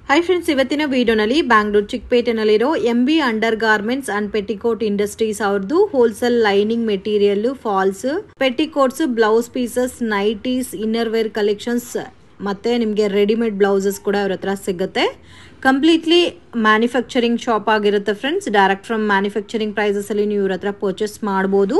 Hi friends, ಇವತ್ತಿನ ವಿಡಿಯೋನಲ್ಲಿ ಬ್ಯಾಂಗ್ಳೂರ್ ಚಿಕ್ಕಪೇಟೆನಲ್ಲಿರೋ MB undergarments and petticoat industries ಅವ್ರದ್ದು wholesale lining material, falls, petticoats, blouse pieces, nighties, inner wear collections ಮತ್ತೆ ನಿಮಗೆ readymade blouses ಕೂಡ ಅವ್ರ ಹತ್ರ ಸಿಗುತ್ತೆ. ಕಂಪ್ಲೀಟ್ಲಿ ಮ್ಯಾನುಫ್ಯಾಕ್ಚರಿಂಗ್ ಶಾಪ್ ಆಗಿರುತ್ತೆ friends. Direct from manufacturing prices ಅಲ್ಲಿ ನೀವು ಇವ್ರ ಹತ್ರ ಪರ್ಚೇಸ್ ಮಾಡ್ಬೋದು.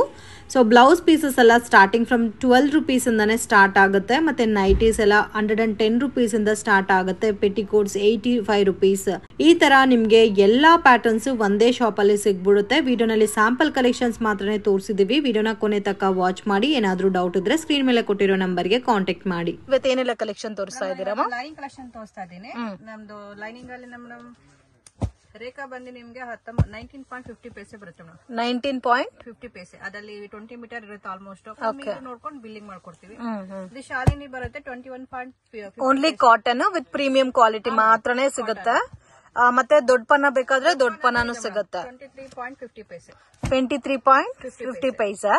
ಸೊ ಬ್ಲೌಸ್ ಪೀಸಸ್ ಎಲ್ಲ ಸ್ಟಾರ್ಟಿಂಗ್ ಫ್ರಮ್ 12 rupees ಇಂದಾನೆ ಸ್ಟಾರ್ಟ್ ಆಗುತ್ತೆ. ಮತ್ತೆ ನೈಟೀಸ್ ಎಲ್ಲ 110 rupees ಇಂದ ಸ್ಟಾರ್ಟ್ ಆಗುತ್ತೆ. Petticoats 85 rupees. ಈ ತರ ನಿಮ್ಗೆ ಎಲ್ಲಾ ಪ್ಯಾಟರ್ನ್ಸ್ ಒಂದೇ ಶಾಪ್ ಅಲ್ಲಿ ಸಿಗ್ಬಿಡುತ್ತೆ. ವಿಡಿಯೋನಲ್ಲಿ ಸ್ಯಾಂಪಲ್ ಕಲೆಕ್ಷನ್ಸ್ ಮಾತ್ರನೇ ತೋರಿಸಿದೀವಿ. ವಿಡಿಯೋನ ಕೊನೆ ತನಕ ವಾಚ್ ಮಾಡಿ. ಏನಾದ್ರೂ ಡೌಟ್ ಇದ್ರೆ ಸ್ಕ್ರೀನ್ ಮೇಲೆ ಕೊಟ್ಟಿರೋ ನಂಬರ್ಗೆ ಕಾಂಟ್ಯಾಕ್ಟ್ ಮಾಡಿ. ಇವತ್ತೇನೆಲ್ಲ ಕಲೆಕ್ಷನ್ ತೋರಿಸ್ತಾ ಇದ್ದೀರಾ? ಲೈನಿಂಗ್ ಕಲೆಕ್ಷನ್ ತೋರಿಸ್ತಾ ಇದ್ದೀನಿ. ನಮ್ದು ಲೈನಿಂಗ್ ಅಲ್ಲಿ ನಮ್ಮ ರೇಖಾ ಬಂದು ನಿಮ್ಗೆ 19.50 ಪೈಸೆ ಬರುತ್ತೆ ಮೇಡಮ್. 19.50 ಪೈಸೆ. ಅದರಲ್ಲಿ 20 ಮೀಟರ್ ಇರುತ್ತೆ ಆಲ್ಮೋಸ್ಟ್. ನೋಡ್ಕೊಂಡು ಬಿಲ್ಲಿಂಗ್ ಮಾಡ್ಕೊಡ್ತೀವಿ. ಇದು ಶಾಲಿನಿ ಬರುತ್ತೆ 21.50. Only cotton with premium quality ಮಾತ್ರನೇ ಸಿಗುತ್ತೆ. ಮತ್ತೆ ದೊಡ್ಡ ಪನ್ನ ಬೇಕಾದ್ರೆ ದೊಡ್ಡ ಪನ್ನಾನು ಸಿಗುತ್ತೆ. 23.50 paise. 23.50 paise.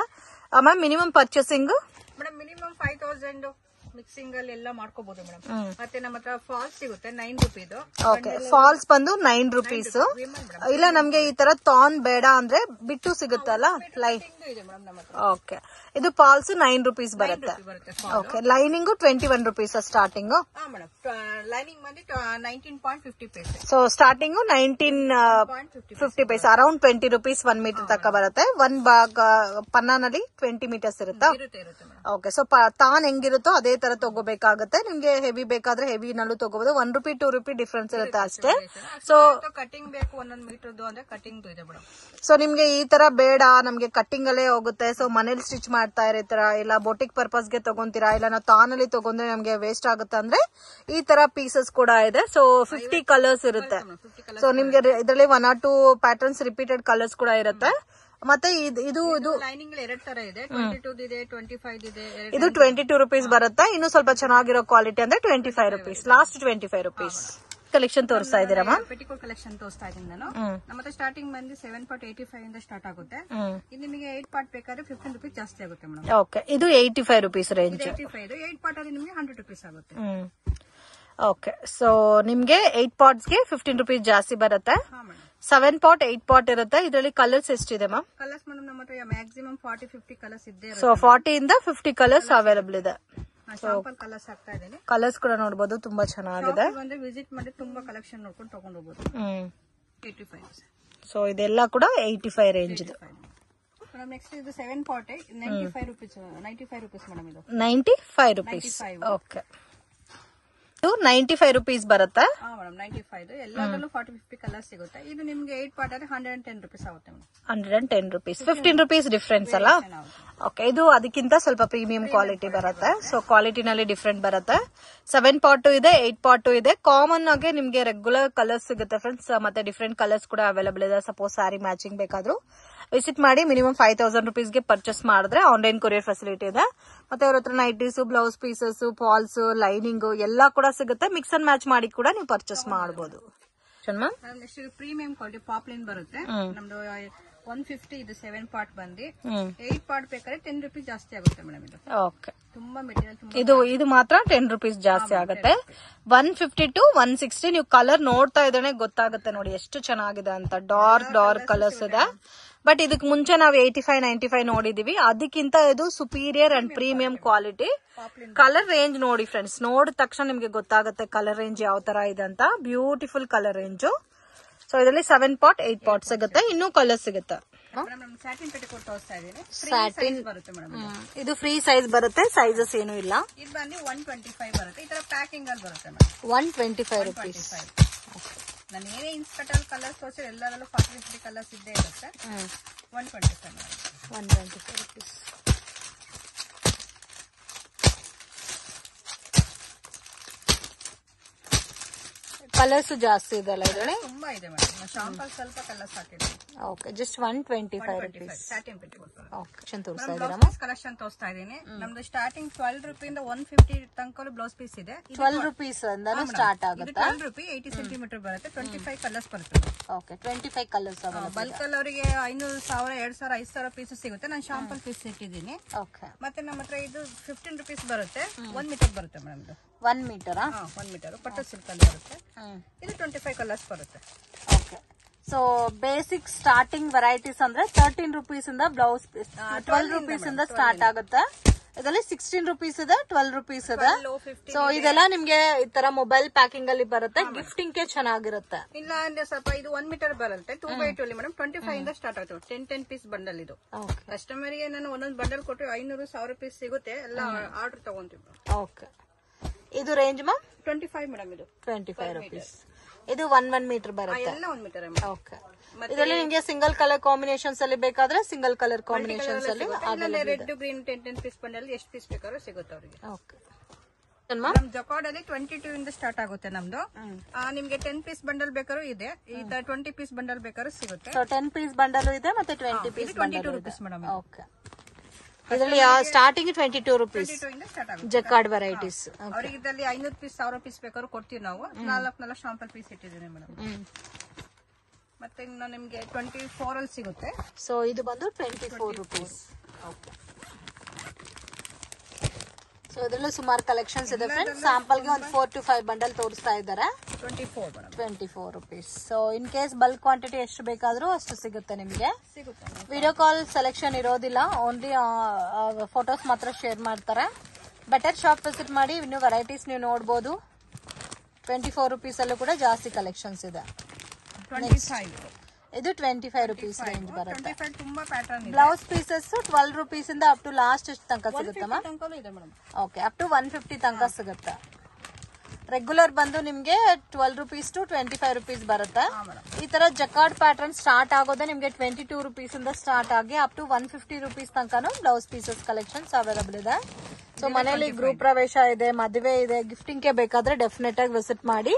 Ma'am minimum purchasing madam minimum 5000 mixing ಅಲ್ಲಿ ಎಲ್ಲ ಮಾಡ್ಕೋಬಹುದು ಮೇಡಮ್. ಮತ್ತೆ ನಮ್ಮ ಹತ್ರ ಫಾಲ್ಸ್ ಸಿಗುತ್ತೆ 9 rupees. ಓಕೆ, ಫಾಲ್ಸ್ ಬಂದು 9 rupees. ಇಲ್ಲ ನಮ್ಗೆ ಈ ತರ ತಾನ್ ಬೇಡ ಅಂದ್ರೆ ಬಿಟ್ಟು ಸಿಗುತ್ತಲ್ಲ ಲೈನ್. ಓಕೆ, ಇದು ಫಾಲ್ಸ್ 9 rupees ಬರುತ್ತೆ. Okay, lining 21 rupees starting. Lining ಬಂದು 19.50 ಪೈಸೆ. ಸೊ ಸ್ಟಾರ್ಟಿಂಗ್ 19.50 ಪೈಸೆ, ಅರೌಂಡ್ 20 rupees 1 ಮೀಟರ್ ತನಕ ಬರುತ್ತೆ. ಒಂದ್ ಭಾಗ ಪನ್ನಾನಲ್ಲಿ 20 meters ಇರುತ್ತಾ? ಓಕೆ, ಸೊ ತಾನ್ ಹೆಂಗಿರುತ್ತೋ ಅದೇ ತರ ತಗೋಬೇಕಾಗುತ್ತೆ. ನಿಮ್ಗೆ ಹೆವಿ ಬೇಕಾದ್ರೆ ಹೆವಿ ನಲ್ಲೂ ತಗೋಬಹುದು. 1 rupee 2 rupee ಡಿಫ್ರೆನ್ಸ್ ಇರುತ್ತೆ ಅಷ್ಟೇ. ಸೊ ಕಟಿಂಗ್ ಬೇಕು 1 ಮೀಟರ್ ಅಂದ್ರೆ ಕಟಿಂಗ್ ಇದೆ ಮೇಡಮ್. ಸೊ ನಿಮ್ಗೆ ಈ ತರ ಬೇಡ, ನಮ್ಗೆ ಕಟ್ಟಿಂಗ್ ಅಲ್ಲೇ ಹೋಗುತ್ತೆ, ಸೊ ಮನೇಲಿ ಸ್ಟಿಚ್ ಮಾಡ್ತಾ ಇರ್ತೀರಾ, ಇಲ್ಲ ಬೋಟಿಕ್ ಪರ್ಪಸ್ ಗೆ ತಗೊಂತೀರಾ, ಇಲ್ಲ ನಾವು ತಾನಲ್ಲಿ ತಗೊಂಡ್ರೆ ನಮ್ಗೆ ವೇಸ್ಟ್ ಆಗುತ್ತೆ ಅಂದ್ರೆ ಈ ತರ ಪೀಸಸ್ ಕೂಡ ಇದೆ. ಸೊ 50 ಕಲರ್ಸ್ ಇರುತ್ತೆ. ಸೊ ನಿಮ್ಗೆ ಇದರಲ್ಲಿ 1 or 2 ಪ್ಯಾಟರ್ನ್ಸ್ ರಿಪೀಟೆಡ್ ಕಲರ್ಸ್ ಕೂಡ ಇರುತ್ತೆ. ಮತ್ತೆ ಇದು ಲೈನಿಂಗ್ ಎರಡು ತರ ಇದೆ. 22 ಇದೆ, 25 ಇದೆ. ಇದು 22 rupees ಬರುತ್ತೆ. ಇನ್ನು ಸ್ವಲ್ಪ ಚೆನ್ನಾಗಿರೋ ಕ್ವಾಲಿಟಿ ಅಂದ್ರೆ 25 rupees, ಲಾಸ್ಟ್ 25 rupees. ಕಲೆಕ್ಷನ್ ತೋರಿಸ್ತಾ ಇದ್ದೀರಾ? ಪೆಟಿಕೋಟ್ ಕಲೆಕ್ಷನ್ ತೋರಿಸ್ತಾ ಇದ್ದೀನಿ ನಾನು. ನಮ್ಮ ಹತ್ರ ಸ್ಟಾರ್ಟಿಂಗ್ ಬಂದು 7.85 ಇಂದ ಸ್ಟಾರ್ಟ್ ಆಗುತ್ತೆ. ಇದು ನಿಮಗೆ 8 ಪಾರ್ಟ್ ಬೇಕಾದ್ರೆ 15 rupees ಜಾಸ್ತಿ ಆಗುತ್ತೆ ಮೇಡಮ್. ಓಕೆ, ಇದು 85 rupees ರೇಂಜ್. 85. 8 ಪಾರ್ಟ್ ಆದ್ರೆ ನಿಮಗೆ 100 rupees ಆಗುತ್ತೆ. ಓಕೆ, ಸೊ ನಿಮ್ಗೆ 8 parts ಗೆ 15 rupees ಜಾಸ್ತಿ ಬರುತ್ತೆ. 7 part 8 part ಇರುತ್ತೆ. ಇದರಲ್ಲಿ ಕಲರ್ಸ್ ಎಷ್ಟಿದೆ ಮ್ಯಾಮ್? ಕಲರ್ಸ್ ಮೇಡಮ್ ನಮ್ಮ ಹತ್ರ ಮ್ಯಾಕ್ಸಿಮಮ್ 40-50 ಕಲರ್ಸ್ ಇದ್ದೇ. ಸೊ 40 ಇಂದ 50 ಕಲರ್ಸ್ ಅವೈಲಬಲ್ ಇದೆ. ಶಾಂಪಲ್ ಕಲರ್ಸ್ ಹಾಕ್ತಾ ಇದ್ದೀನಿ. ಕಲರ್ಸ್ ಕೂಡ ನೋಡಬಹುದು, ತುಂಬಾ ಚೆನ್ನಾಗಿದೆ. ಬಂದ್ರೆ ವಿಸಿಟ್ ಮಾಡಿ ತುಂಬಾ ಕಲೆಕ್ಷನ್ ನೋಡ್ಕೊಂಡು ತಗೊಂಡು ಹೋಗಬಹುದು. 85. ಸೊ ಇದೆಲ್ಲ ಕೂಡ 85 ರೇಂಜ್ ಇದೆ ಮೇಡಮ್. ನೆಕ್ಸ್ಟ್ ಇದು 7 part 95 rupees. 95 rupees madam. ಇದು 95 rupees. ಓಕೆ, 95 rupees ಬರುತ್ತೆ. 95 ಎಲ್ಲದರಲ್ಲೂ 40-50 ಕಲರ್ಸ್ ಸಿಗುತ್ತೆ. ಇದು ನಿಮ್ಗೆ 8 ಪಾರ್ಟ್ ಆದ್ರೆ 110 rupees ಆಗುತ್ತೆ. 110 rupees, 15 rupees ಡಿಫ್ರೆನ್ಸ್ ಅಲ್ಲ? ಓಕೆ, ಇದು ಅದಕ್ಕಿಂತ ಸ್ವಲ್ಪ ಪ್ರೀಮಿಯಂ ಕ್ವಾಲಿಟಿ ಬರುತ್ತೆ. ಸೊ ಕ್ವಾಲಿಟಿನಲ್ಲಿ ಡಿಫ್ರೆಂಟ್ ಬರುತ್ತೆ. 7 part ಇದೆ, 8 part ಇದೆ. ಕಾಮನ್ ಆಗಿ ನಿಮ್ಗೆ ರೆಗ್ಯುಲರ್ ಕಲರ್ಸ್ ಸಿಗುತ್ತೆ ಫ್ರೆಂಡ್ಸ್. ಮತ್ತೆ ಡಿಫ್ರೆಂಟ್ ಕಲರ್ಸ್ ಕೂಡ ಅವೈಲಬಲ್ ಇದೆ. ಸಪೋಸ್ ಸ್ಯಾರಿ ಮ್ಯಾಚಿಂಗ್ ಬೇಕಾದ್ರೂ ವಿಸಿಟ್ ಮಾಡಿ. ಮಿನಿಮಮ್ 5000 rupees ಗೆ ಪರ್ಚೇಸ್ ಮಾಡಿದ್ರೆ ಆನ್ಲೈನ್ ಕೊರಿಯರ್ ಫೆಸಿಲಿಟಿ ಇದೆ. ಮತ್ತೆ ಅವ್ರ ಹತ್ರ nighties, blouse pieces, falls, lining ಎಲ್ಲ ಕೂಡ ಸಿಗುತ್ತೆ. ಮಿಕ್ಸ್ ಅಂಡ್ ಮ್ಯಾಚ್ ಮಾಡಿ ಕೂಡ ನೀವು ಪರ್ಚೇಸ್ ಮಾಡಬಹುದು. ಪ್ರೀಮಿಯಂ ಕ್ವಾಲಿಟಿ ಪಾಪ್ಲಿನ್ ಬರುತ್ತೆ ನಮ್ದು 150. ಇದು 7 part ಬಂದು 8 part ಬೇಕಾದ್ರೆ 10 rupees ಜಾಸ್ತಿ ಆಗುತ್ತೆ ಮೇಡಮ್. ಇದು ಓಕೆ, ತುಂಬಾ ಮೆಟೀರಿಯಲ್. ಇದು ಮಾತ್ರ 10 rupees ಜಾಸ್ತಿ ಆಗುತ್ತೆ. 150 to 160. ನೀವು ಕಲರ್ ನೋಡ್ತಾ ಇದ್ರೆ ಗೊತ್ತಾಗುತ್ತೆ ನೋಡಿ ಎಷ್ಟು ಚೆನ್ನಾಗಿದೆ ಅಂತ. ಡಾರ್ಕ್ ಕಲರ್ಸ್ ಇದೆ. ಬಟ್ ಇದಕ್ ಮುಂಚೆ ನಾವು 85-95 ನೋಡಿದೀವಿ. ಅದಕ್ಕಿಂತ ಇದು superior and premium quality. Colour range ನೋಡಿ ಫ್ರೆಂಡ್ಸ್, ನೋಡಿದ ತಕ್ಷಣ ನಿಮ್ಗೆ ಗೊತ್ತಾಗುತ್ತೆ ಕಲರ್ ರೇಂಜ್ ಯಾವ ತರ ಇದೆ ಅಂತ. Beautiful colour range. ಸೊ ಇದರಲ್ಲಿ 7 part 8 part ಸಿಗುತ್ತೆ. ಇನ್ನೂ ಕಲರ್ ಸಿಗುತ್ತೆ. ಸ್ಯಾಟಿನ್ ಪೆಟಿಕೋಟ್ ತೋರಿಸ್ತಾ ಇದ್ದೀನಿ. ಸ್ಯಾಟಿನ್ ಬರುತ್ತೆ ಮೇಡಮ್. ಇದು ಫ್ರೀ ಸೈಜ್ ಬರುತ್ತೆ, ಸೈಜಸ್ ಏನು ಇಲ್ಲ. ಇದು ಬಂದು 125 ಬರುತ್ತೆ. ಈ ತರ ಪ್ಯಾಕಿಂಗ್ ಅಲ್ಲಿ ಬರುತ್ತೆ ಮೇಡಮ್. 125 rupees. ನಾನು ಏನೇ ಇನ್ಸ್ಪೆಕ್ಟರ್ ಕಲರ್ಸ್ ತೋರಿಸಿ ಎಲ್ಲದರಲ್ಲೂ 40-50 ಕಲರ್ಸ್ ಇದ್ದೇ ಇರುತ್ತೆ. 125 rupees. ಕಲರ್ಸ್ ಜಾಸ್ತಿ ಇದೆಲ್ಲ ಇದರಲ್ಲಿ? ತುಂಬಾ ಇದೆ ಮೇಡಮ್. ಶಾಂಪಲ್ ಸ್ವಲ್ಪ ಕಲರ್ಸ್ ಹಾಕಿದ್ದೀನಿ. Okay, just 125 rupees. Satin petticoat. Collection ತೋರಿಸ್ತಾ ಇದ್ದೀರಾ? ಕಲೆಕ್ಷನ್ ತೋರಿಸ್ತಾ ಇದ್ದೀನಿ. ನಮ್ದು ಸ್ಟಾರ್ಟಿಂಗ್ 12 rupees ಇಂದ 150 ತನಕ ಬ್ಲೌಸ್ ಪೀಸ್ ಇದೆ. 12 rupees ಇಂದ ಸ್ಟಾರ್ಟ್ ಆಗುತ್ತೆ. 12 rupees 80 cm ಬರುತ್ತೆ. 25 ಕಲರ್ಸ್ ಬರುತ್ತೆ. ಓಕೆ, 25 ಕಲರ್ಸ್ ಬಲ್ಕ್ ಅಲ್ಲಿ ಅವರಿಗೆ 500, 1000, 2000, 5000 ಪೀಸಸ್ ಸಿಗುತ್ತೆ. ನಾನು ಶಾಂಪಲ್ ಪೀಸ್ ಇಟ್ಟಿದ್ದೀನಿ. ಓಕೆ, ಮತ್ತೆ ನಮ್ಮ ಹತ್ರ ಇದು 15 rupees ಬರುತ್ತೆ. 1 ಮೀಟರ್ ಬರುತ್ತೆ ಮೇಡಮ್. ಇದು 1 ಮೀಟರ್. 1 ಮೀಟರ್ ಪಟ್ಟು ಸಿಲ್ಕ್ ಅಲ್ಲಿ ಬರುತ್ತೆ. 25 ಕಲರ್ಸ್ ಬರುತ್ತೆ. Okay. So basic starting varieties ಅಂದ್ರೆ 13 rupees ಇಂದ ಬ್ಲೌಸ್ 12 rupees ಇಂದ ಸ್ಟಾರ್ಟ್ ಆಗುತ್ತೆ. ಇದರಲ್ಲಿ 16 rupees ಇದೆ, 12 rupees ಇದೆ. ಸೊ ಇದೆಲ್ಲ ನಿಮ್ಗೆ ಈ ತರ ಮೊಬೈಲ್ ಪ್ಯಾಕಿಂಗ್ ಅಲ್ಲಿ ಬರುತ್ತೆ, ಗಿಫ್ಟಿಂಗ್ ಗೆ ಚೆನ್ನಾಗಿರುತ್ತೆ. ಇಲ್ಲ ಅಂದ್ರೆ ಸ್ವಲ್ಪ ಇದು 1 ಮೀಟರ್ ಬರುತ್ತೆ 2x2 ಅಲ್ಲಿ ಮೇಡಮ್ 25 ಇಂದ ಸ್ಟಾರ್ಟ್ ಆಗುತ್ತೆ. 10 ಪೀಸ್ ಬಂಡಲ್ ಇದು. ಕಸ್ಟಮರ್ ಗೆ ನಾನು ಒಂದೊಂದು ಬಂಡಲ್ ಕೊಟ್ಟರೆ 500-1000 ಪೀಸ್ ಸಿಗುತ್ತೆ. ಎಲ್ಲ ಆರ್ಡರ್ ತಗೊಂತೀವಿ. ಓಕೆ. ಇದು ರೇಂಜ್ ಮಾ 25 ಮೇಡಮ್. ಇದು 25 rupees. ಇದು 1 ಮೀಟರ್ ಬರುತ್ತೆ. ಎಲ್ಲ 1 ಮೀಟರ್. ಓಕೆ. ಇದರಲ್ಲಿ ನಿಮಗೆ ಸಿಂಗಲ್ ಕಲರ್ ಕಾಂಬಿನೇಷನ್ಸ್ ಅಲ್ಲಿ ಬೇಕಾದ್ರೆ ಸಿಂಗಲ್ ಕಲರ್ ಕಾಂಬಿನೇಷನ್ಸ್ ಅಲ್ಲಿ ರೆಡ್ ಗ್ರೀನ್ 10 ಪೀಸ್ ಬಂಡಲ್ ಎಷ್ಟು ಪೀಸ್ ಬೇಕಾದ್ರೂ ಸಿಗುತ್ತೆ ಅವರಿಗೆ. ಓಕೆ. ಜಕಾರ್ಡ್ ಅಲ್ಲಿ 22 ಇಂದ ಸ್ಟಾರ್ಟ್ ಆಗುತ್ತೆ ನಮ್ದು. ನಿಮ್ಗೆ 10 ಪೀಸ್ ಬಂಡಲ್ ಬೇಕಾದ್ರೂ ಇದೆ, ಈ 20 ಪೀಸ್ ಬಂಡಲ್ ಬೇಕಾದ್ರೂ ಸಿಗುತ್ತೆ. 10 ಪೀಸ್ ಬಂಡಲ್ ಇದೆ ಮತ್ತೆ 20 ಪೀಸ್ 22 rupees ಮೇಡಮ್. ಓಕೆ. ಇದರಲ್ಲಿ ಸ್ಟಾರ್ಟಿಂಗ್ 22 rupees ಜಕಾರ್ಡ್ ವೆರೈಟೀಸ್. ಅವ್ರಿಗೆ ಇದರಲ್ಲಿ 500 ಪೀಸ್ 1000 ಪೀಸ್ ಬೇಕಾದ್ರೂ ಕೊಡ್ತೀವಿ ನಾವು. 4 ಶಾಂಪಲ್ ಪೀಸ್ ಇಟ್ಟಿದ್ದೀನಿ ಮೇಡಮ್. ಮತ್ತೆ ಇನ್ನು ನಿಮ್ಗೆ 24 ಅಲ್ಲಿ ಸಿಗುತ್ತೆ. ಸೊ ಇದು ಬಂದು 24 rupees. ಓಕೆ. ಸೊ ಇದರಲ್ಲೂ ಸುಮಾರು ಕಲೆಕ್ಷನ್ಸ್ ಇದೆ ಫ್ರೆಂಡ್ಸ್. ಸ್ಯಾಂಪಲ್ ಗೆ ಒಂದು 4 to 5 ಬಂಡಲ್ ತೋರಿಸ್ತಾ ಇದ್ದಾರೆ. 24 rupees. So in case bulk quantity ಎಷ್ಟು ಬೇಕಾದ್ರೂ ಅಷ್ಟು ಸಿಗುತ್ತೆ ನಿಮ್ಗೆ. ವಿಡಿಯೋ ಕಾಲ್ ಸೆಲೆಕ್ಷನ್ ಇರೋದಿಲ್ಲ, ಓನ್ಲಿ ಫೋಟೋಸ್ ಮಾತ್ರ ಶೇರ್ ಮಾಡ್ತಾರೆ. ಬೆಟರ್ ಶಾಪ್ ವಿಸಿಟ್ ಮಾಡಿ ಇನ್ನು ವೆರೈಟೀಸ್ ನೀವು ನೋಡಬಹುದು. 24 rupees ಅಲ್ಲೂ ಕೂಡ ಜಾಸ್ತಿ ಕಲೆಕ್ಷನ್ಸ್ ಇದೆ. ಇದು 25 rupees ರೇಂಜ್ ಬರುತ್ತೆ. ಬ್ಲೌಸ್ ಪೀಸಸ್ 12 rupees ಇಂದ ಅಪ್ ಟು ಲಾಸ್ಟ್ ಎಷ್ಟು ತನಕ ಸಿಗುತ್ತಮ್ಮ? ಓಕೆ, ಅಪ್ ಟು 150 ತನಕ ಸಿಗುತ್ತೆ. ರೆಗ್ಯುಲರ್ ಬಂದು ನಿಮ್ಗೆ 12 rupees to 25 rupees ಬರುತ್ತೆ. ಈ ತರ ಜಕಾರ್ಡ್ ಪ್ಯಾಟರ್ನ್ ಸ್ಟಾರ್ಟ್ ಆಗೋದೇ ನಿಮ್ಗೆ 22 rupees ಇಂದ ಸ್ಟಾರ್ಟ್ ಆಗಿ ಅಪ್ ಟು 150 rupees ತನಕನೂ ಬ್ಲೌಸ್ ಪೀಸಸ್ ಕಲೆಕ್ಷನ್ಸ್ ಅವೈಲಬಲ್ ಇದೆ. ಸೊ ಮನೆಯಲ್ಲಿ ಗೃಹ ಪ್ರವೇಶ ಇದೆ, ಮದುವೆ ಇದೆ, ಗಿಫ್ಟಿಂಗ್ ಗೆ ಬೇಕಾದ್ರೆ ಡೆಫಿನೆಟ್ ಆಗಿ ವಿಸಿಟ್ ಮಾಡಿ.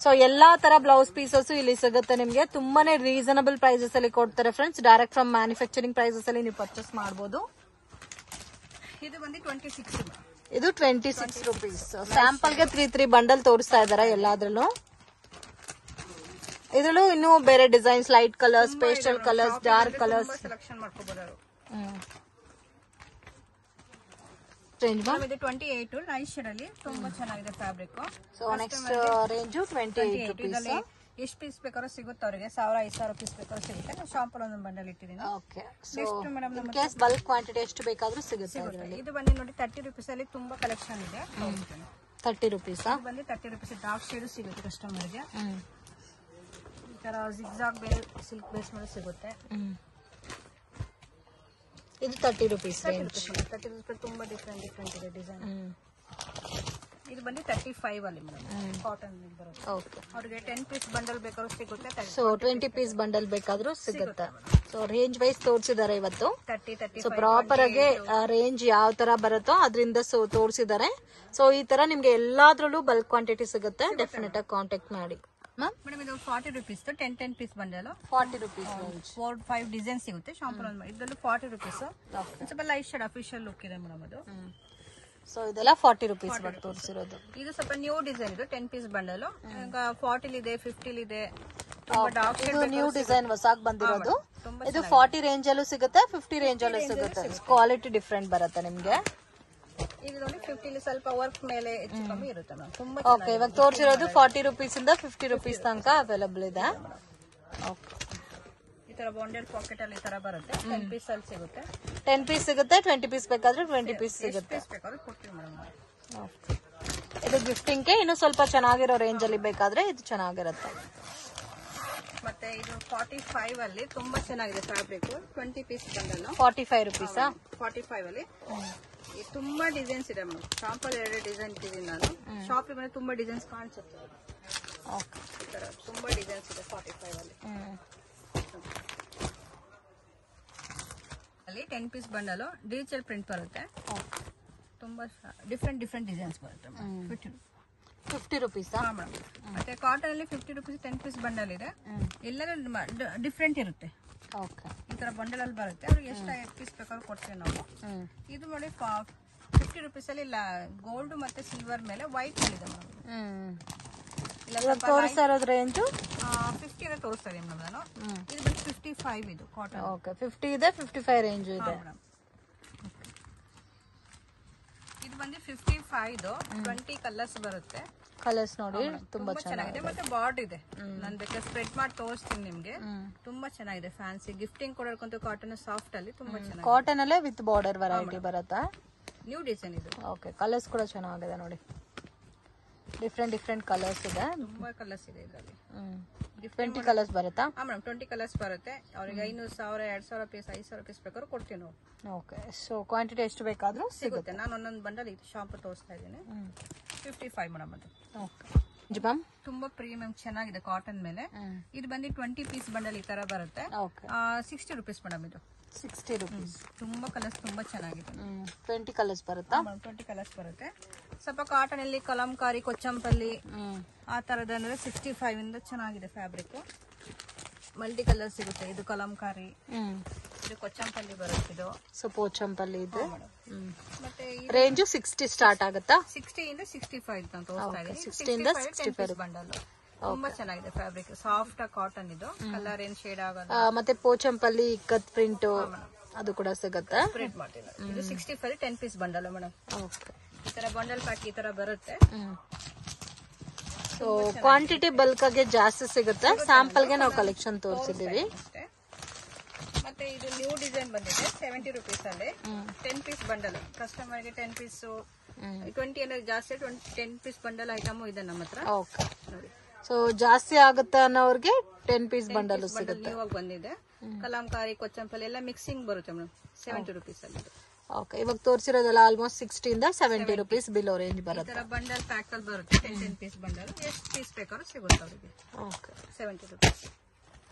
ಸೊ ಎಲ್ಲಾ ತರ ಬ್ಲೌಸ್ ಪೀಸಸ್ ಇಲ್ಲಿ ಸಿಗುತ್ತೆ ನಿಮ್ಗೆ. ತುಂಬಾನೇ ರೀಸನಬಲ್ ಪ್ರೈಸಸ್ ಅಲ್ಲಿ ಕೊಡ್ತಾರೆ friends. Direct from manufacturing prices ಅಲ್ಲಿ ನೀವು ಪರ್ಚೇಸ್ ಮಾಡಬಹುದು. ಇದು ಬಂದು 26. ಇದು 26 rupees. ಸ್ಯಾಂಪಲ್ ಗೆ 3 ಬಂಡಲ್ ತೋರಿಸ್ತಾ ಇದಾರೆ ಎಲ್ಲಾದ್ರಲ್ಲೂ. ಇದ್ರಲ್ಲೂ ಇನ್ನು ಬೇರೆ designs, light colours, pastel colours, dark colours selection ಮಾಡ್ಕೋಬಹುದು. ರೇಂಜ್ ಇದು 28 ನೈಸ್ ಶೇಡ್ ಅಲ್ಲಿ ತುಂಬಾ ಚೆನ್ನಾಗಿದೆ fabric. So next range 28 rupees. ಎಷ್ಟು ಪೀಸ್ ಬೇಕಾದ್ರೂ ಸಿಗುತ್ತೆ ಅವರಿಗೆ. 1000-5000 ಪೀಸ್ ಬೇಕಾದ್ರೂ ಸಿಗುತ್ತೆ. ನಾನು ಶಾಂಪಲ್ ಒಂದು ಬಂಡಲ್ ಇಟ್ಟಿದ್ದೀನಿ. Okay. So in case bulk quantity ಎಷ್ಟು ಬೇಕಾದ್ರೂ ಸಿಗುತ್ತೆ ಇದರಲ್ಲಿ. ಇದು ಬಂದು ನೋಡಿ 30 rupees ಅಲ್ಲಿ ತುಂಬಾ ಕಲೆಕ್ಷನ್ ಇದೆ. 30 rupees ಬಂದು 30 rupees ಡಾರ್ಕ್ ಶೇಡ್ ಸಿಗುತ್ತೆ ಕಸ್ಟಮರ್ ಗೆ. ಈ ತರ ಜಿಗ್ಜಾಗ್ ಬೇರೆ ಸಿಲ್ಕ್ ಬೇಸ್ ಮೇಲೆ ಸಿಗುತ್ತೆ. ಇದು 30 rupees ರೇಂಜ್. 30 rupees ತುಂಬಾ ಡಿಫರೆಂಟ್ ಇದೆ ಡಿಸೈನ್. ಇದು ಬಂದು 35 ಅಲ್ಲಿ ಮೇಡಮ್. ಕಾಟನ್ ಬರುತ್ತೆ. ಓಕೆ. ಅವರಿಗೆ 10 ಪೀಸ್ ಬಂಡಲ್ ಬೇಕಾದ್ರೂ ಸಿಗುತ್ತೆ. ಸೊ 20 ಪೀಸ್ ಬಂಡಲ್ ಬೇಕಾದ್ರೂ ಸಿಗುತ್ತೆ. ಸೊ ರೇಂಜ್ ವೈಸ್ ತೋರಿಸಿದ್ದಾರೆ ಇವತ್ತು. 30-35. ಸೊ ಪ್ರಾಪರ್ ಆಗಿ ರೇಂಜ್ ಯಾವ ತರ ಬರುತ್ತೋ ಅದರಿಂದ ತೋರಿಸಿದ್ದಾರೆ. ಸೊ ಈ ತರ ನಿಮ್ಗೆ ಎಲ್ಲಾದ್ರಲ್ಲೂ ಬಲ್ಕ್ ಕ್ವಾಂಟಿಟಿ ಸಿಗುತ್ತೆ. ಡೆಫಿನೆಟ್ ಆಗಿ ಕಾಂಟ್ಯಾಕ್ಟ್ ಮಾಡಿ. ಮೇಡಮ್ ಇದು 40 rupees 10 piece bundle 40 rupees range. 4-5 design ಸಿಗುತ್ತೆ ಶಾಂಪಲ್ ಒಂದು. ಇದರಲ್ಲಿ 40 rupees. ಸ್ವಲ್ಪ ಲೈಟ್ ಶೇಡ್ ಅಫಿಷಿಯಲ್ ಲುಕ್ ಇದೆ ಮೇಡಮ್ ಅದು. ಸೊ ಇದೆಲ್ಲ 40 rupees ಬಟ್ ತೋರಿಸಿರೋದು. ಇದು ಸ್ವಲ್ಪ ನ್ಯೂ ಡಿಸೈನ್ ಇದು 10 ಪೀಸ್ ಬಂಡಲ್. ಈಗ 40 ಇದೆ, 50 ಇದೆ. ಇದು ನ್ಯೂ ಡಿಸೈನ್ ಹೊಸಾಗಿ ಬಂದಿರೋದು. ಇದು 40 ರೇಂಜ್ ಅಲ್ಲೂ ಸಿಗುತ್ತೆ, 50 ರೇಂಜ್ ಅಲ್ಲೂ ಸಿಗುತ್ತೆ. ಕ್ವಾಲಿಟಿ ಡಿಫ್ರೆಂಟ್ ಬರುತ್ತೆ ನಿಮ್ಗೆ. ಇದು ನೋಡಿ 50 ಸ್ವಲ್ಪ ವರ್ಕ್ ಮೇಲೆ ಹೆಚ್ಚು ಕಮ್ಮಿ ಇರುತ್ತೆ ಮ್ಯಾಮ್. ತುಂಬಾ ಓಕೆ. ಇವಾಗ ತೋರಿಸಿರೋದು 40 rupees ಇಂದ 50 rupees ತನಕ ಅವೈಲಬಲ್ ಇದೆ. ಓಕೆ. ಈ ತರ ಬಾಂಡೆಡ್ ಪಾಕೆಟ್ ಅಲ್ಲಿ ಈ ತರ ಬರುತ್ತೆ. 10 ಪೀಸ್ ಅಲ್ಲಿ ಸಿಗುತ್ತೆ. 10 ಪೀಸ್ ಸಿಗುತ್ತೆ. 20 ಪೀಸ್ ಬೇಕಾದ್ರೆ 20 ಪೀಸ್ ಸಿಗುತ್ತೆ. ಬೇಕಾದ್ರೆ ಕೊಡ್ತೀವಿ ಮೇಡಮ್. ಓಕೆ. ಇದು ಗಿಫ್ಟಿಂಗ್ ಗೆ ಇನ್ನು ಸ್ವಲ್ಪ ಚೆನ್ನಾಗಿರೋ ರೇಂಜ್ ಅಲ್ಲಿ ಬೇಕಾದ್ರೆ ಇದು ಚೆನ್ನಾಗಿರುತ್ತೆ. ಮತ್ತೆ ಇದು 45 ಅಲ್ಲಿ ತುಂಬಾ ಚೆನ್ನಾಗಿದೆ ಫ್ಯಾಬ್ರಿಕ್. 20 piece bundle 45 rupees. 45 ಅಲ್ಲಿ ತುಂಬಾ ಡಿಸೈನ್ಸ್ ಇದೆ ಮೇಡಮ್. ಶಾಂಪಲ್ 2 ಡಿಸೈನ್ ಇಟ್ಟಿದ್ದೀನಿ ನಾನು. ಶಾಪ್ ಮೇಲೆ ತುಂಬಾ ಡಿಸೈನ್ಸ್ ಕಾಣಿಸುತ್ತೆ. ಓಕೆ. ಈ ತರ ತುಂಬಾ ಡಿಸೈನ್ಸ್ ಇದೆ 45 ಅಲ್ಲಿ. ಅಲ್ಲಿ 10 ಪೀಸ್ ಬಂಡಲ್ ಡಿಜಿಟಲ್ ಪ್ರಿಂಟ್ ಬರುತ್ತೆ. ತುಂಬಾ ಡಿಫ್ರೆಂಟ್ ಡಿಸೈನ್ಸ್ ಬರುತ್ತೆ. 50 rupees. ಮತ್ತೆ ಕಾಟನ್ ಅಲ್ಲಿ 50 rupees 10 ಪೀಸ್ ಬಂಡಲ್ ಇದೆ. ಎಲ್ಲರೂ ಡಿಫ್ರೆಂಟ್ ಇರುತ್ತೆ. ಓಕೆ. ಈ ತರ ಬಂಡಲ್ ಅಲ್ಲಿ ಬರುತ್ತೆ. ಅವ್ರಿಗೆ ಎಷ್ಟು ಪೀಸ್ ಬೇಕಾದ್ರೂ ಕೊಡ್ತೀವಿ ನಾವು. ಇದು ನೋಡಿ 50 rupees ಅಲ್ಲಿ ಗೋಲ್ಡ್ ಮತ್ತೆ ಸಿಲ್ವರ್ ಮೇಲೆ ವೈಟ್ ಇದೆ ಮೇಡಮ್. ತೋರಿಸ್ತಾ ಇರೋದು ರೇಂಜ್ 50 ತೋರಿಸ್ತಾ ಇದೀನಿ ಮೇಡಮ್ ನಾನು. ಇದು ಬಂದು 55 ಇದು ಕಾಟನ್. ಓಕೆ. 50 ಇದೆ, 55 ರೇಂಜ್ ಇದೆ. ಇದು ಬಂದು ಬಂದು 55 20 ಕಲರ್ಸ್ ಬರುತ್ತೆ. ಕಲರ್ಸ್ ನೋಡಿ ತುಂಬಾ ಚೆನ್ನಾಗಿದೆ. ಮತ್ತೆ ಬಾರ್ಡರ್ ಇದೆ, ನಾನು ಬೇಕಾದ್ರೆ ಸ್ಪ್ರೆಡ್ ಮಾಡಿ ತೋರಿಸ್ತೀನಿ ನಿಮ್ಗೆ. ತುಂಬಾ ಚೆನ್ನಾಗಿದೆ, ಫ್ಯಾನ್ಸಿ ಗಿಫ್ಟಿಂಗ್ ಕೊಡೋರ್ಗಂತೂ ಕಾಟನ್ ಸಾಫ್ಟ್ ಅಲ್ಲಿ ತುಂಬಾ ಚೆನ್ನಾಗಿದೆ. ಕಾಟನ್ ಅಲ್ಲೇ ವಿತ್ ಬಾರ್ಡರ್ ವೆರೈಟಿ ಬರುತ್ತಾ? ನ್ಯೂ ಡಿಸೈನ್ ಇದು. ಓಕೆ, ಕಲರ್ಸ್ ಕೂಡ ಚೆನ್ನಾಗಿದೆ ನೋಡಿ, ಡಿಫ್ರೆಂಟ್ ಕಲರ್ಸ್ ಇದೆ. ತುಂಬಾ ಕಲರ್ಸ್ ಇದೆ ಇದರಲ್ಲಿ. 20 ಕಲರ್ಸ್ ಬರುತ್ತಾ? ಹಾ ಮೇಡಮ್, 20 ಕಲರ್ಸ್ ಬರುತ್ತೆ. ಅವ್ರಿಗೆ 500,000 2,000 ಪೀಸ್ 5,000 ಪೀಸ್ ಬೇಕಾದ್ರೂ ಕೊಡ್ತೀವಿ ನಾವು. ಓಕೆ, ಸೊ ಕ್ವಾಂಟಿಟಿ ಎಷ್ಟು ಬೇಕಾದ್ರೂ ಸಿಗುತ್ತೆ. ನಾನು ಒಂದೊಂದು ಬಂಡಲ್ ಇದು ಶಾಂಪು ತೋರಿಸ್ತಾ ಇದ್ದೀನಿ. 55 ಮೇಡಮ್ ಅದು. ಓಕೆ ಮ್ಯಾಮ್, ತುಂಬಾ ಪ್ರೀಮಿಯಂ ಚೆನ್ನಾಗಿದೆ ಕಾಟನ್ ಮೇಲೆ. ಇದು ಬಂದು 20 ಪೀಸ್ ಬಂಡಲ್ ಈ ತರ ಬರುತ್ತೆ. 60 ರುಪೀಸ್ ಮೇಡಮ್ ಇದು. 60 ರುಪೀಸ್. ತುಂಬಾ ಕಲರ್ಸ್ ತುಂಬಾ ಚೆನ್ನಾಗಿದೆ. 20 ಕಲರ್ಸ್ ಬರುತ್ತಾ? 20 ಕಲರ್ಸ್ ಬರುತ್ತೆ. ಸ್ವಲ್ಪ ಕಾಟನ್ ಅಲ್ಲಿ ಕಲಂಕಾರಿ, ಕೊಚ್ಚಂಪಲ್ಲಿ ಆ ತರದ ಅಂದ್ರೆ 65 ಇಂದ ಚೆನ್ನಾಗಿದೆ ಫ್ಯಾಬ್ರಿಕ್. ಮಲ್ಟಿ ಕಲರ್ ಸಿಗುತ್ತೆ. ಇದು ಕಲಂಕಾರಿ, ಇದು ಕೊಚ್ಚಂಪಲ್ಲಿ ಬರುತ್ತೆ. ಇದು ಸೊ ಪೋಚಂಪಲ್ಲಿ ಇದೆ. ಮತ್ತೆ ರೇಂಜ್ 60 ಸ್ಟಾರ್ಟ್ ಆಗುತ್ತಾ? 60 ಇಂದ 65 ಅಂತ ತೋರಿಸ್ತಾ ಇದ್ದೀನಿ. 60 ಇಂದ 65 ಬಂಡಲ್ ತುಂಬಾ ಚೆನ್ನಾಗಿದೆ ಫ್ಯಾಬ್ರಿಕ್. ಸಾಫ್ಟ್ ಕಾಟನ್ ಇದು, ಕಲರ್ ಏನ್ ಶೇಡ್ ಆಗಲ್ಲ. ಮತ್ತೆ ಪೋಚಂಪಲ್ಲಿ ಇಕ್ಕತ್ ಪ್ರಿಂಟ್ ಅದು ಕೂಡ ಸಿಗುತ್ತೆ. ಸ್ಪ್ರೆಡ್ ಮಾಡ್ತೀನಿ. ಇದು 65 10 ಪೀಸ್ ಬಂಡಲ್ ಮೇಡಮ್. ಓಕೆ, ಈ ತರ ಬಂಡಲ್ ಪ್ಯಾಕ್ ಈ ತರ ಬರುತ್ತೆ. ಸೊ ಕ್ವಾಂಟಿಟಿ ಬಲ್ಕ್ ಆಗಿ ಜಾಸ್ತಿ ಸಿಗುತ್ತೆ. ಸ್ಯಾಂಪಲ್ ಗೆ ನಾವು ಕಲೆಕ್ಷನ್ ತೋರಿಸಿದೀವಿ. ಮತ್ತೆ ಇದು ನ್ಯೂ ಡಿಸೈನ್ ಬಂದಿದೆ 70 ರುಪೀಸ್ ಅಲ್ಲಿ 10 ಪೀಸ್ ಬಂಡಲ್. ಕಸ್ಟಮರ್ ಗೆ 10 ಪೀಸ್ 20 ಅಂದ್ರೆ ಜಾಸ್ತಿ 10 ಪೀಸ್ ಬಂಡಲ್ ಐಟಮ್ ಇದೆ ನಮ್ಮ ಹತ್ರ. ಓಕೆ, ಸೊ ಜಾಸ್ತಿ ಆಗುತ್ತೆ ಅನ್ನೋರ್ಗೆ 10 ಪೀಸ್ ಬಂಡಲ್ ಸಿಗುತ್ತೆ. ಇವಾಗ ಬಂದಿದೆ ಕಲಂಕಾರಿ, ಕೊಚ್ಚಂಪಲ್ಲಿ ಎಲ್ಲ ಮಿಕ್ಸಿಂಗ್ ಬರುತ್ತೆ ಮೇಡಮ್. 70 ರುಪೀಸ್ ಅಲ್ಲಿ. ಓಕೆ, ಇವಾಗ ತೋರಿಸಿರೋದೆಲ್ಲ ಆಲ್ಮೋಸ್ಟ್ 60 ಇಂದ 70 ರುಪೀಸ್ ಬಿಲೋ ರೇಂಜ್ ಬರುತ್ತೆ. ಈ ತರ ಬಂಡಲ್ ಪ್ಯಾಕ್ ಅಲ್ಲಿ ಬರುತ್ತೆ. 10 ಪೀಸ್ ಬಂಡಲ್ ಎಷ್ಟು ಪೀಸ್ ಬೇಕಾದ್ರೂ ಸಿಗುತ್ತೆ ಅವರಿಗೆ. Okay, 70 rupees.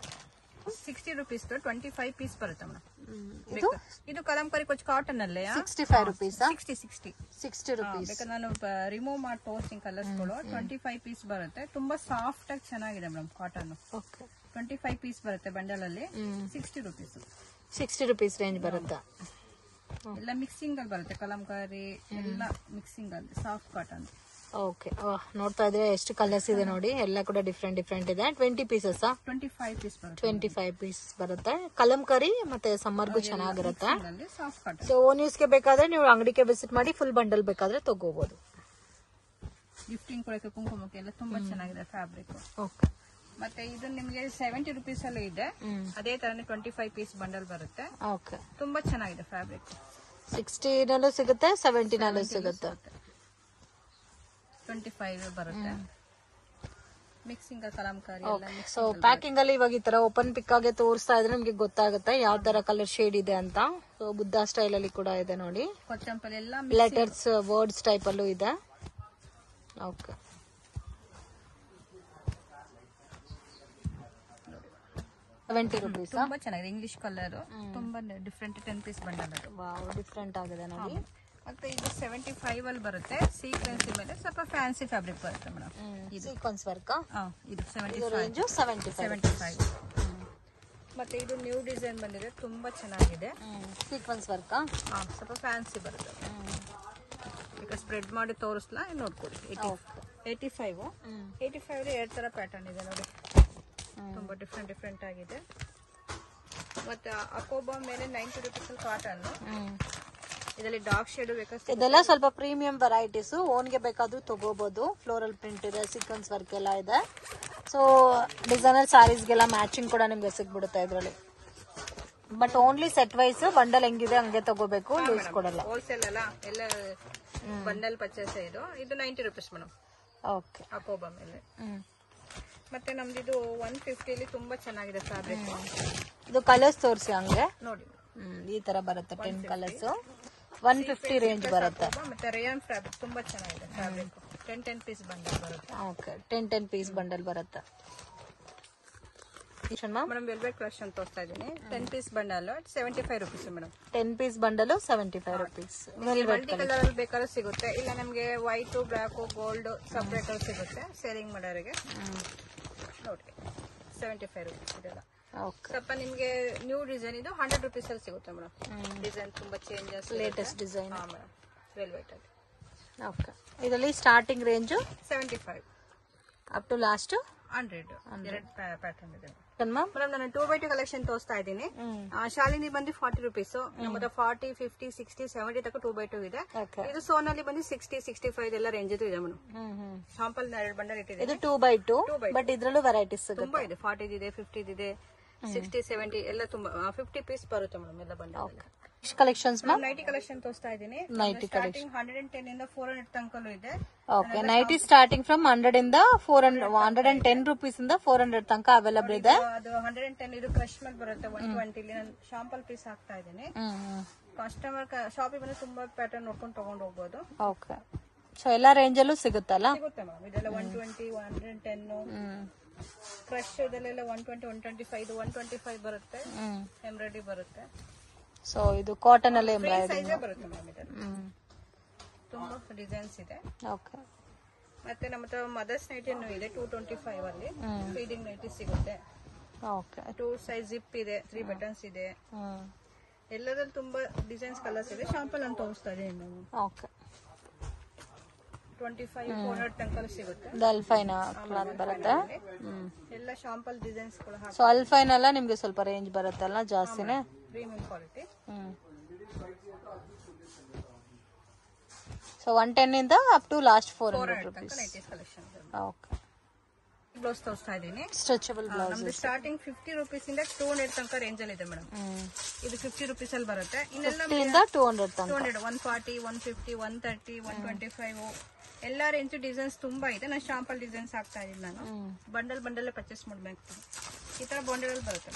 60 ರುಪೀಸ್ 25 ಪೀಸ್ ಬರುತ್ತೆ ಮೇಡಮ್. ಇದು ಕಲಂಕಾರಿ ಕೊಚ್ಚ ಕಾಟನ್ ಅಲ್ಲೇ 65 ರುಪೀಸ್. 60 ರುಪೀಸ್. ಬೇಕಾದ್ರೆ ನಾನು ರಿಮೂವ್ ಮಾಡಿ ತೋರಿಸ್ತೀನಿ ಕಲರ್ಸ್ಗಳು. 25 ಪೀಸ್ ಬರುತ್ತೆ. ತುಂಬಾ ಸಾಫ್ಟ್ ಆಗಿ ಚೆನ್ನಾಗಿದೆ ಮೇಡಮ್ ಕಾಟನ್. ಓಕೆ, 25 ಪೀಸ್ ಬರುತ್ತೆ ಬಂಡಲ್ ಅಲ್ಲಿ. 60 ರುಪೀಸ್. 60 ರುಪೀಸ್ ರೇಂಜ್ ಬರುತ್ತೆ. ಎಲ್ಲ ಮಿಕ್ಸಿಂಗ್ ಅಲ್ಲಿ ಬರುತ್ತೆ. ಕಲಂಕಾರಿ ಎಲ್ಲ ಮಿಕ್ಸಿಂಗ್ ಅಲ್ಲಿ ಸಾಫ್ಟ್ ಕಾಟನ್. ಓಕೆ, ನೋಡ್ತಾ ಇದ್ರೆ ಎಷ್ಟು ಕಲರ್ಸ್ ಇದೆ ನೋಡಿ, ಎಲ್ಲ ಕೂಡ ಡಿಫ್ರೆಂಟ್ ಇದೆ. 20 ಪೀಸಸ್ 25 ಪೀಸ್ ಬರುತ್ತೆ. 25 ಪೀಸ್ ಬರುತ್ತೆ. ಕಲಂಕಾರಿ ಮತ್ತೆ ಸಮ್ಮರ್ಗೂ ಚೆನ್ನಾಗಿರುತ್ತೆ. Soft cotton. ಸೊ ಓನ್ ಯೂಸ್ಗೆ ಬೇಕಾದ್ರೆ ನೀವು ಅಂಗಡಿಗೆ ವಿಸಿಟ್ ಮಾಡಿ ಫುಲ್ ಬಂಡಲ್ ಬೇಕಾದ್ರೆ ತಗೋಬಹುದು. ಗಿಫ್ಟಿಂಗ್ ಕೊಡಕ್ಕೆ, ಕುಂಕುಮಕ್ಕೆ ಎಲ್ಲ ತುಂಬಾ ಚೆನ್ನಾಗಿದೆ ಫ್ಯಾಬ್ರಿಕ್. ಓಕೆ, ಮತ್ತೆ ಇದು ನಿಮ್ಗೆ 70 ರುಪೀಸ್ ಅಲ್ಲಿ ಇದೆ. ಅದೇ ತರನೇ 25 ಪೀಸ್ ಬಂಡಲ್ ಬರುತ್ತೆ. ಓಕೆ, ತುಂಬಾ ಚೆನ್ನಾಗಿದೆ ಫ್ಯಾಬ್ರಿಕ್. 60 ನಲ್ಲೂ ಸಿಗುತ್ತೆ, 70 ನಲ್ಲೂ ಸಿಗುತ್ತೆ. 25 ಬರುತ್ತೆ. ಮಿಕ್ಸಿಂಗ್ ಕಲಂಕಾರಿ ಎಲ್ಲ. ಸೊ ಪ್ಯಾಕಿಂಗ್ ಅಲ್ಲಿ ಇವಾಗ ಈ ತರ ಓಪನ್ ಪಿಕ್ ಆಗಿ ತೋರಿಸ್ತಾ ಇದ್ರೆ ನಿಮ್ಗೆ ಗೊತ್ತಾಗುತ್ತೆ ಯಾವ ತರ ಕಲರ್ ಶೇಡ್ ಇದೆ ಅಂತ. ಸೊ ಬುದ್ಧ ಸ್ಟೈಲ್ ಅಲ್ಲಿ ಕೂಡ ಇದೆ ನೋಡಿ. ಕೊಚ್ಚಂಪಲ್ಲಿ ಎಲ್ಲ ಲೆಟರ್ಸ್ ವರ್ಡ್ಸ್ ಟೈಪ್ ಅಲ್ಲೂ ಇದೆ. ಓಕೆ, ₹70. ತುಂಬಾ ಚೆನ್ನಾಗಿದೆ. ಇಂಗ್ಲಿಷ್ ಕಲರ್ ತುಂಬಾ ಡಿಫ್ರೆಂಟ್ 10 ಪೀಸ್ ಬಂಡಲ್ ಅದು. ವಾವ್, ಡಿಫ್ರೆಂಟ್ ಆಗಿದೆ ನೋಡಿ. ಮತ್ತೆ ಇದು 75 ಅಲ್ಲಿ ಬರುತ್ತೆ. ಸೀಕ್ವೆನ್ಸ್ ಮೇಲೆ ಸ್ವಲ್ಪ ಫ್ಯಾನ್ಸಿ ಫ್ಯಾಬ್ರಿಕ್ ಬರುತ್ತೆ ಮೇಡಮ್. ಇದು ಸೀಕ್ವೆನ್ಸ್ ವರ್ಕ್. ಇದು 75. ಮತ್ತೆ ಇದು ನ್ಯೂ ಡಿಸೈನ್ ಬಂದಿದೆ, ತುಂಬಾ ಚೆನ್ನಾಗಿದೆ. ಸೀಕ್ವೆನ್ಸ್ ವರ್ಕ್ ಸ್ವಲ್ಪ ಫ್ಯಾನ್ಸಿ ಬರುತ್ತೆ. ಈಗ ಸ್ಪ್ರೆಡ್ ಮಾಡಿ ತೋರಿಸ್ಲಾ, ನೋಡ್ಕೊಳ್ಳಿ. 85 ಎರಡು ತರ ಪ್ಯಾಟರ್ನ್ ಇದೆ ನೋಡಿ. ತುಂಬಾ ಡಿಫ್ರೆಂಟ್ ಆಗಿದೆ. ಮತ್ತೆ ಅಕೋಬಾ ಮೇಲೆ 90 ರುಪೀಸ್ ಕಾಟನ್. ಇದರಲ್ಲಿ ಡಾರ್ಕ್ ಶೇಡ್ ಬೇಕಾದ್ರೆ ಇದೆಲ್ಲ ಸ್ವಲ್ಪ ಪ್ರೀಮಿಯಂ ವೆರೈಟೀಸ್. ಓನ್ಗೆ ಬೇಕಾದ್ರೂ ತಗೋಬಹುದು. ಫ್ಲೋರಲ್ ಪ್ರಿಂಟ್ ಇದೆ, ಸೀಕ್ವೆನ್ಸ್ ವರ್ಕ್ ಎಲ್ಲ ಇದೆ. ಸೊ ಡಿಸೈನರ್ ಸ್ಯಾರೀಸ್ಗೆಲ್ಲ ಮ್ಯಾಚಿಂಗ್ ಕೂಡ ನಿಮ್ಗೆ ಸಿಗ್ಬಿಡುತ್ತೆ ಇದರಲ್ಲಿ. But only set wise bundle ಹೆಂಗಿದೆ ಹಂಗೆ ತಗೋಬೇಕು, ಲೂಸ್ ಕೊಡಲ್ಲ. ಹೋಲ್ಸೇಲ್ ಅಲ್ಲ, ಎಲ್ಲ ಬಂಡಲ್ ಪರ್ಚೇಸ್. ಇದು 90 ರುಪೀಸ್ ಮೇಡಮ್. ಓಕೆ, ಅಕೋಬಾ ಮೇಲೆ. ಮತ್ತೆ ನಮ್ದು 150 ಅಲ್ಲಿ ತುಂಬಾ ಚೆನ್ನಾಗಿದೆ ಫ್ಯಾಬ್ರಿಕ್. ಇದು ಕಲರ್ಸ್ ತೋರಿಸಿ ಹಂಗೆ ನೋಡಿ. ಈ ತರ ಬರುತ್ತೆ 10 ಕಲರ್ಸ್. 150 ರೇಂಜ್ ಬರುತ್ತೆ. ಮತ್ತೆ ರೇಯಾನ್ ಫ್ಯಾಬ್ರಿಕ್ ತುಂಬಾ ಚೆನ್ನಾಗಿದೆ ಫ್ಯಾಬ್ರಿಕ್. 10 ಪೀಸ್ ಬಂಡಲ್ ಬರುತ್ತೆ. ಓಕೆ, 10 ಪೀಸ್ ಬಂಡಲ್ ಬರುತ್ತೆ. ಮೇಡಮ್ ವೆಲ್ವೆಟ್ ಕಲೆಕ್ಷನ್ ತೋರಿಸ್ತಾ ಇದ್ದೀನಿ. 10 piece bundle 75 rupees madam. 10 piece bundle 75 rupees. Multi colour ಅಲ್ಲಿ ಬೇಕಾದ್ರೂ ಸಿಗುತ್ತೆ. ಇಲ್ಲ ನಮ್ಗೆ ವೈಟ್, ಬ್ಲಾಕ್, ಗೋಲ್ಡ್ ಸಪರೇಟ್ ಅಲ್ಲಿ ಸಿಗುತ್ತೆ ಸೇಲಿಂಗ್ ಮಾಡೋರಿಗೆ. ನೋಡಿ 75 ರುಪೀಸ್ ಇದೆಲ್ಲ. ಸ್ವಲ್ಪ ನಿಮ್ಗೆ ನ್ಯೂ ಡಿಸೈನ್ ಇದು 100 ರುಪೀಸ್ ಅಲ್ಲಿ ಸಿಗುತ್ತೆ ಮೇಡಮ್. ಡಿಸೈನ್ ತುಂಬಾ changes, latest design. Madam velvet ಅಲ್ಲಿ. ಓಕೆ, ಇದರಲ್ಲಿ starting range 75 up to last 100 ಎರಡು ಪ್ಯಾಟರ್ನ್ ಇದೆ ಮ್ಯಾಮ್. ಮೇಡಮ್ ನಾನು 2x2 ಕಲೆಕ್ಷನ್ ತೋರಿಸ್ತಾ ಇದ್ದೀನಿ. ಶಾಲಿನಿ ಬಂದು 40 ರುಪೀಸ್, ನಮ್ಮದು 40, 50, 60, 70 ತನಕ 2x2 ಇದೆ. ಇದು ಸೋನಲ್ಲಿ ಬಂದು 60, 65 ಎಲ್ಲ ರೇಂಜ್ ಇದೆ ಮೇಡಮ್. ಶಾಂಪಲ್ 2 ಬಂಡಲ್ ಇಟ್ಟಿದೆ. ಇದು 2x2 ಬಟ್ ಇದ್ರಲ್ಲೂ ವೆರೈಟೀಸ್ ತುಂಬಾ ಇದೆ. 40 ಇದೆ, 50 ಇದೆ, 60, 70 ಎಲ್ಲ ತುಂಬಾ 50 ಪೀಸ್ ಬರುತ್ತೆ ಮೇಡಮ್ ಎಲ್ಲ bundle. Collections ma'am. Nighty collection ತೋರಿಸ್ತಾ ಇದ್ದೀನಿ. ಸ್ಟಾರ್ಟಿಂಗ್ 110 ಇಂದ 400 ತನಕಲೂ ಇದೆ. ಓಕೆ, ನೈಟಿ ಸ್ಟಾರ್ಟಿಂಗ್ ಫ್ರಮ್ 100 ಇಂದ 400, 110 ರೂಪೀಸ್ ಇಂದ 400 ತನಕ ಅವೈಲಬಲ್ ಇದೆ. ಅದು 110 ಇದು ಕ್ರಶ್ ಮೇಲೆ ಬರುತ್ತೆ. 120 ಇಲ್ಲಿ ನಾನು ಶಾಂಪಲ್ ಪೀಸ್ ಹಾಕ್ತಾ ಇದ್ದೀನಿ. ಕಸ್ಟಮರ್ ಶಾಪಿಗೆ ಬಂದು ತುಂಬಾ ಪ್ಯಾಟರ್ನ್ ನೋಡ್ಕೊಂಡು ತಗೊಂಡು ಹೋಗ್ಬೋದು. ಓಕೆ, ಸೊ ಎಲ್ಲಾ ರೇಂಜ್ ಅಲ್ಲೂ ಸಿಗುತ್ತಲ್ಲ? ಸಿಗುತ್ತೆ ಮೇಡಮ್. ಇದೆಲ್ಲ 120, 110 ಕ್ರಶ್ ಇದೆಲ್ಲ 120, 125, 125 ಬರುತ್ತೆ. ಎಂಬ್ರಾಯ್ಡ್ರಿ ಬರುತ್ತೆ. ಸೊ ಇದು ಕಾಟನ್ ಅಲ್ಲಿ ಎಂಬ್ರಾಯ್ಡ್ರಿ ಸೈಜ್ ಬರುತ್ತೆ ಮೇಡಮ್. ಇದೆಲ್ಲ ತುಂಬಾ ಡಿಸೈನ್ಸ್ ಇದೆ. ಓಕೆ, ಮತ್ತೆ ನಮ್ಮ ಹತ್ರ ಮದರ್ಸ್ ನೈಟಿನೂ ಇದೆ 225 ಅಲ್ಲಿ. ಫೀಡಿಂಗ್ ನೈಟಿ ಸಿಗುತ್ತೆ. ಓಕೆ, 2 ಸೈಜ್ ಜಿಪ್ ಇದೆ, 3 ಬಟನ್ಸ್ ಇದೆ. ಎಲ್ಲದಲ್ಲಿ ತುಂಬಾ ಡಿಸೈನ್ಸ್ ಕಲರ್ಸ್ ಇದೆ. ಶಾಂಪಲ್ ಅಂತ ತೋರಿಸ್ತಾ ಇದ್ದೀನಿ ನಾವು. ಓಕೆ, 25, 400 ತನಕ ಸಿಗುತ್ತೆ. ಅಲ್ಫೈನ್ ಕ್ಲಾತ್ ಬರುತ್ತೆ. ಎಲ್ಲ ಶಾಂಪಲ್ ಡಿಸೈನ್ಸ್ ಕೂಡ ಹಾಕಿ. ಸೊ ಅಲ್ಫೈನ್ ಎಲ್ಲ ನಿಮ್ಗೆ ಸ್ವಲ್ಪ ರೇಂಜ್ ಬರುತ್ತಲ್ಲ ಜಾಸ್ತಿನೇ? Premium quality. ಸೊ 110 ಇಂದ ಅಪ್ ಟು ಲಾಸ್ಟ್ 400 ತನಕ ನೈಟೀಸ್ ಕಲೆಕ್ಷನ್. ಓಕೆ, ಬ್ಲೌಸ್ ತೋರಿಸ್ತಾ ಇದ್ದೀನಿ. Stretchable blouse. ನಮ್ದು ಸ್ಟಾರ್ಟಿಂಗ್ 50 ರುಪೀಸ್ ಇಂದ 200 ತನಕ ರೇಂಜ್ ಅಲ್ಲಿ ಇದೆ ಮೇಡಮ್. ಇದು 50 ರುಪೀಸ್ ಅಲ್ಲಿ ಬರುತ್ತೆ. ಇನ್ನೆಲ್ಲ 200 ತನಕ 200, 140, 150, 130, 125 ಎಲ್ಲ ರೇಂಜ್ ಡಿಸೈನ್ಸ್ ತುಂಬಾ ಇದೆ. ನಾನು ಶಾಂಪಲ್ ಡಿಸೈನ್ಸ್ ಹಾಕ್ತಾ ಇದ್ದೀನಿ. ನಾನು ಬಂಡಲ್ ಪರ್ಚೇಸ್ ಮಾಡ್ಬೇಕು. ಈ ತರ ಬಂಡಲ್ ಅಲ್ಲಿ ಬರುತ್ತೆ.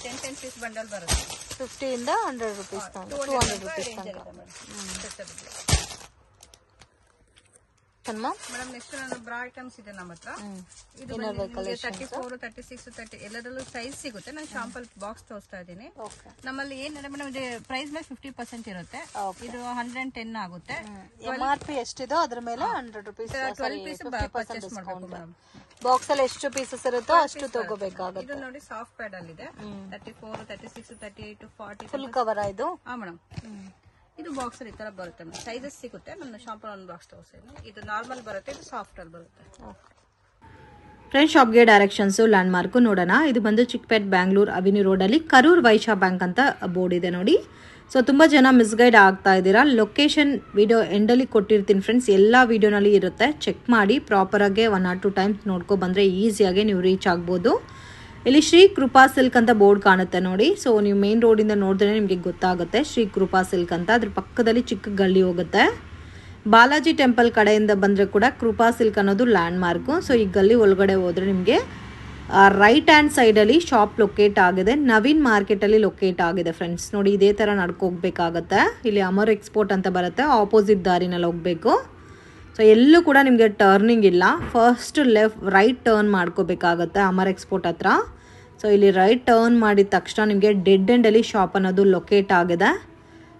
10 ಪೀಸ್ ಬಂಡಲ್ ಬರುತ್ತೆ. 50 ಇಂದ 100 ರೂಪೀಸ್ ತನಕ, 200 ರೂಪೀಸ್ ತನಕ. ಮೇಡಮ್ ನೆಕ್ಸ್ಟ್ ನಾನು ಬ್ರಾ ಐಟಮ್ಸ್ ಇದೆ ನಮ್ಮ ಹತ್ರ. ಇದು 34, 36, 30 ಎಲ್ಲದರಲ್ಲೂ ಸೈಜ್ ಸಿಗುತ್ತೆ. ನಾನು ಶಾಂಪಲ್ ಬಾಕ್ಸ್ ತೋರಿಸ್ತಾ ಇದ್ದೀನಿ. ನಮ್ಮಲ್ಲಿ ಏನಿದೆ ಮೇಡಮ್, ಇದು ಪ್ರೈಸ್ ಮೇಲೆ 50% ಇರುತ್ತೆ. ಇದು 110 ಆಗುತ್ತೆ. MRP ಎಷ್ಟಿದೋ ಅದ್ರ ಮೇಲೆ 100 ರೂಪೀಸ್ 12 ಪೀಸ್ ಪರ್ಚೇಸ್ ಮಾಡಬೇಕು ಮೇಡಮ್. ಬಾಕ್ಸ್ ಅಲ್ಲಿ ಎಷ್ಟು ಪೀಸಸ್ ಇರುತ್ತೋ ಅಷ್ಟು ತಗೋಬೇಕಾಗುತ್ತೆ. ಇದು ನೋಡಿ ಸಾಫ್ಟ್ ಪ್ಯಾಡ್ ಅಲ್ಲಿ ಇದೆ. 34, 36, 38, 40 ಫುಲ್ ಕವರ್ ಇದು. ಹಾ ಮೇಡಮ್. ಇದು ಬಾಕ್ಸ್ ಅಲ್ಲಿ ಈ ತರ ಬರುತ್ತೆ. ಸೈಜಸ್ ಸಿಗುತ್ತೆ. ನನ್ನ ಶಾಂಪಲ್ ಒಂದು ಬಾಕ್ಸ್ ತೋರಿಸ್ತೀನಿ. ಇದು ನಾರ್ಮಲ್ ಬರುತ್ತೆ, ಇದು ಸಾಫ್ಟ್ ಅಲ್ಲಿ ಬರುತ್ತೆ. ಫ್ರೆಂಡ್ಸ್, ಶಾಪ್ಗೆ ಡೈರೆಕ್ಷನ್ಸ್ ಲ್ಯಾಂಡ್ ಮಾರ್ಕ್ ನೋಡೋಣ. ಇದು ಬಂದು ಚಿಕ್ಕಪೇಟ್ ಬ್ಯಾಂಗ್ಳೂರ್ ಅವಿನ್ಯೂ ರೋಡ್ ಅಲ್ಲಿ ಕರೂರ್ ವೈಶ್ಯ ಬ್ಯಾಂಕ್ ಅಂತ ಬೋರ್ಡ್ ಇದೆ ನೋಡಿ. ಸೊ ತುಂಬಾ ಜನ ಮಿಸ್ಗೈಡ್ ಆಗ್ತಾ ಇದ್ದೀರಾ. ಲೊಕೇಶನ್ ವಿಡಿಯೋ ಎಂಡಲ್ಲಿ ಕೊಟ್ಟಿರ್ತೀನಿ ಫ್ರೆಂಡ್ಸ್. ಎಲ್ಲ ವಿಡಿಯೋನಲ್ಲಿ ಇರುತ್ತೆ, ಚೆಕ್ ಮಾಡಿ ಪ್ರಾಪರ್ ಆಗಿ 1 or 2 ಟೈಮ್ಸ್ ನೋಡ್ಕೊ ಬಂದ್ರೆ ಈಸಿಯಾಗಿ ನೀವು ರೀಚ್ ಆಗ್ಬೋದು. ಇಲ್ಲಿ ಶ್ರೀ ಕೃಪಾ ಸಿಲ್ಕ್ ಅಂತ ಬೋರ್ಡ್ ಕಾಣುತ್ತೆ ನೋಡಿ. ಸೊ ನೀವು ಮೇನ್ ರೋಡಿಂದ ನೋಡಿದ್ರೆ ನಿಮಗೆ ಗೊತ್ತಾಗುತ್ತೆ ಶ್ರೀ ಕೃಪಾ ಸಿಲ್ಕ್ ಅಂತ. ಅದ್ರ ಪಕ್ಕದಲ್ಲಿ ಚಿಕ್ಕ ಗಲ್ಲಿ ಹೋಗುತ್ತೆ. ಬಾಲಾಜಿ ಟೆಂಪಲ್ ಕಡೆಯಿಂದ ಬಂದರೆ ಕೂಡ ಕೃಪಾ ಸಿಲ್ಕ್ ಅನ್ನೋದು ಲ್ಯಾಂಡ್ ಮಾರ್ಕು. ಸೊ ಈ ಗಲ್ಲಿ ಒಳಗಡೆ ಹೋದರೆ ನಿಮಗೆ ರೈಟ್ ಹ್ಯಾಂಡ್ ಸೈಡಲ್ಲಿ ಶಾಪ್ ಲೊಕೇಟ್ ಆಗಿದೆ. ನವೀನ್ ಮಾರ್ಕೆಟಲ್ಲಿ ಲೊಕೇಟ್ ಆಗಿದೆ ಫ್ರೆಂಡ್ಸ್. ನೋಡಿ ಇದೇ ಥರ ನಡ್ಕೋಗ್ಬೇಕಾಗತ್ತೆ. ಇಲ್ಲಿ ಅಮರ್ ಎಕ್ಸ್ಪೋರ್ಟ್ ಅಂತ ಬರುತ್ತೆ, ಆಪೋಸಿಟ್ ದಾರಿನಲ್ಲಿ ಹೋಗಬೇಕು. ಸೊ ಎಲ್ಲೂ ಕೂಡ ನಿಮಗೆ ಟರ್ನಿಂಗ್ ಇಲ್ಲ. ಫಸ್ಟ್ ರೈಟ್ ಟರ್ನ್ ಮಾಡ್ಕೋಬೇಕಾಗತ್ತೆ ಅಮರ್ ಎಕ್ಸ್ಪೋರ್ಟ್ ಹತ್ರ. ಸೊ ಇಲ್ಲಿ ರೈಟ್ ಟರ್ನ್ ಮಾಡಿದ ತಕ್ಷಣ ನಿಮಗೆ ಡೆಡ್ ಎಂಡಲ್ಲಿ ಶಾಪ್ ಅನ್ನೋದು ಲೊಕೇಟ್ ಆಗಿದೆ.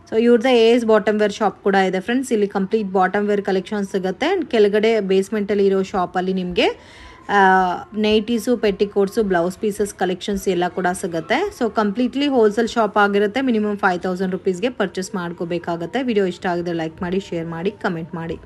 ಸೊ ಇವ್ರದ್ದು ಏಸ್ ಬಾಟಮ್ ವೇರ್ ಶಾಪ್ ಕೂಡ ಇದೆ ಫ್ರೆಂಡ್ಸ್. ಇಲ್ಲಿ ಕಂಪ್ಲೀಟ್ ಬಾಟಮ್ ವೇರ್ ಕಲೆಕ್ಷನ್ ಸಿಗುತ್ತೆ. ಕೆಳಗಡೆ ಬೇಸ್ಮೆಂಟಲ್ಲಿ ಇರೋ ಶಾಪಲ್ಲಿ ನಿಮಗೆ ನೈಟೀಸು, ಪೆಟ್ಟಿಕೋಟ್ಸು, ಬ್ಲೌಸ್ ಪೀಸಸ್ ಕಲೆಕ್ಷನ್ಸ್ ಎಲ್ಲ ಕೂಡ ಸಿಗುತ್ತೆ. ಸೊ ಕಂಪ್ಲೀಟ್ಲಿ ಹೋಲ್ಸೇಲ್ ಶಾಪ್ ಆಗಿರುತ್ತೆ. ಮಿನಿಮಮ್ 5000 ರುಪೀಸ್ಗೆ ಪರ್ಚೇಸ್ ಮಾಡ್ಕೋಬೇಕಾಗತ್ತೆ. ವಿಡಿಯೋ ಇಷ್ಟ ಆಗಿದ್ರೆ ಲೈಕ್ ಮಾಡಿ, ಶೇರ್ ಮಾಡಿ, ಕಮೆಂಟ್ ಮಾಡಿ.